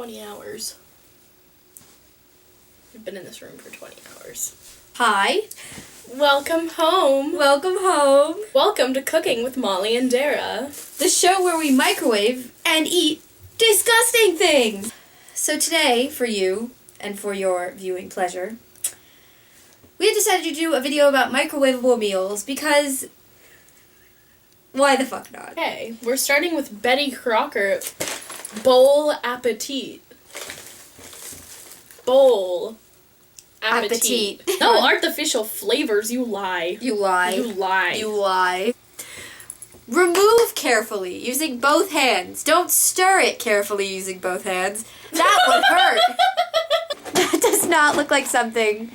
20 hours. We've been in this room for 20 hours. Hi. Welcome home. Welcome home. Welcome to Cooking with Molly and Dara. The show where we microwave and eat disgusting things. So today, for you and for your viewing pleasure, we have decided to do a video about microwavable meals because why the fuck not? Okay, we're starting with Betty Crocker Bowl Appetit. Bowl Appetit. No artificial flavors, you lie. You lie. You lie. You lie. Remove carefully using both hands. Don't stir it carefully using both hands. That would hurt. That does not look like something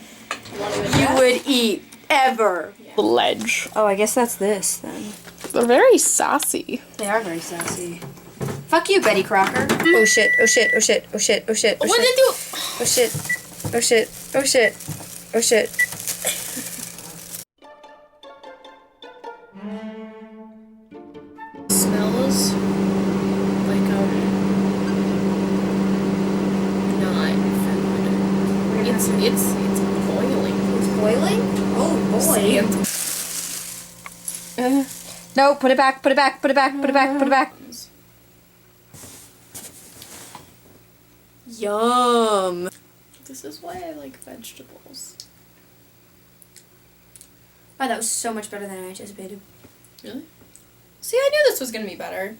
you would eat ever. Yeah. Ledge. Oh, I guess that's this then. They're very sassy. They are very sassy. Fuck you, Betty Crocker. Oh shit, oh shit, oh shit, oh shit, oh shit, oh what shit. did you? Oh shit, oh shit, oh shit, oh shit. Smells like not food. It's boiling. It's boiling? Oh boy. Sand. No, put it back, put it back, put it back, put it back, put it back. Yum. This is why I like vegetables. Oh, that was so much better than I anticipated. Really? See, I knew this was gonna be better.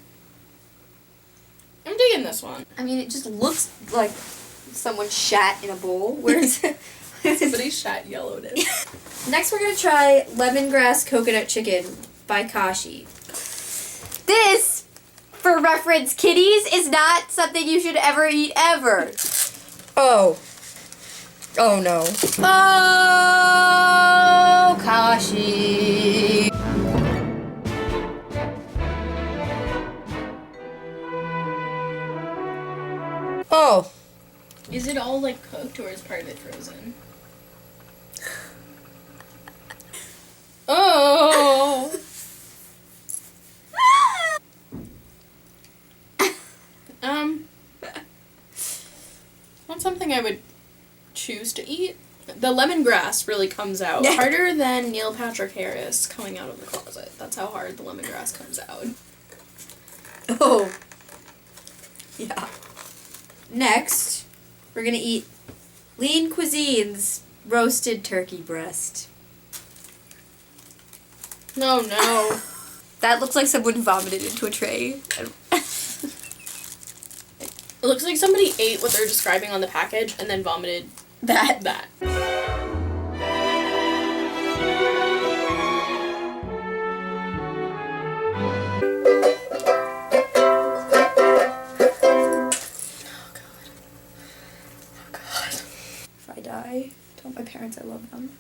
I'm digging this one. I mean, it just looks like someone shat in a bowl. Where's Somebody shat yellowed it. Next, we're gonna try Lemongrass Coconut Chicken by Kashi. This, for reference, kiddies, is not something you should ever eat ever. Oh. Oh no. Oh, Kashi. Oh. Is it all like cooked or is part of it frozen? Oh. Not something I would choose to eat. The lemongrass really comes out harder than Neil Patrick Harris coming out of the closet. That's how hard the lemongrass comes out. Oh. Yeah. Next, we're gonna eat Lean Cuisine's roasted turkey breast. No, no. That looks like someone vomited into a tray. It looks like somebody ate what they're describing on the package and then vomited that. If I die, tell my parents I love them.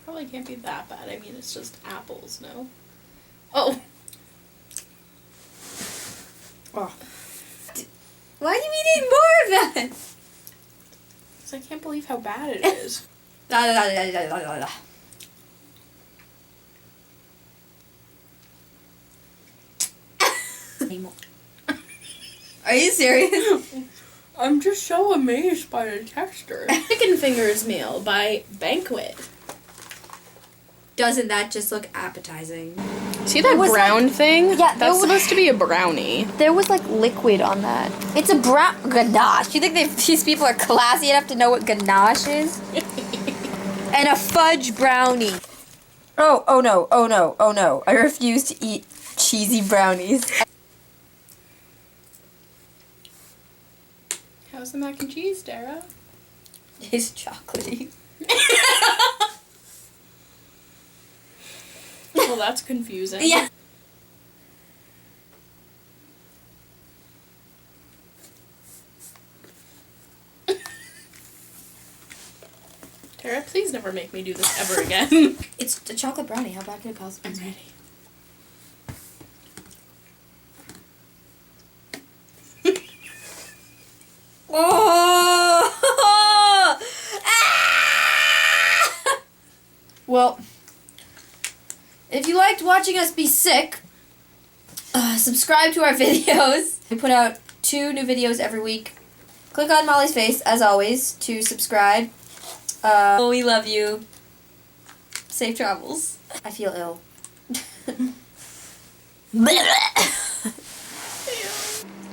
Probably can't be that bad. I mean, it's just apples, no? Oh. Oh. Why do you eating more of that? Because I can't believe how bad it is. Are you serious? I'm just so amazed by the texture. Chicken Fingers meal by Banquet. Doesn't that just look appetizing? See that brown thing? Yeah, that's supposed to be a brownie. There was like liquid on that. It's a ganache. You think these people are classy enough to know what ganache is? And a fudge brownie. Oh no, oh no, oh no. I refuse to eat cheesy brownies. How's the mac and cheese, Dara? It's chocolatey. Well, that's confusing. Yeah. Tara, please never make me do this ever again. It's a chocolate brownie. How bad could it possibly be? I'm ready. Oh! Well, if you liked watching us be sick, Subscribe to our videos. We put out 2 new videos every week. Click on Molly's face, as always, to subscribe. We love you. Safe travels. I feel ill.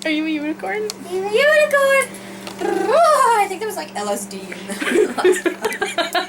Are you a unicorn? I'm a unicorn! I think there was like LSD in there.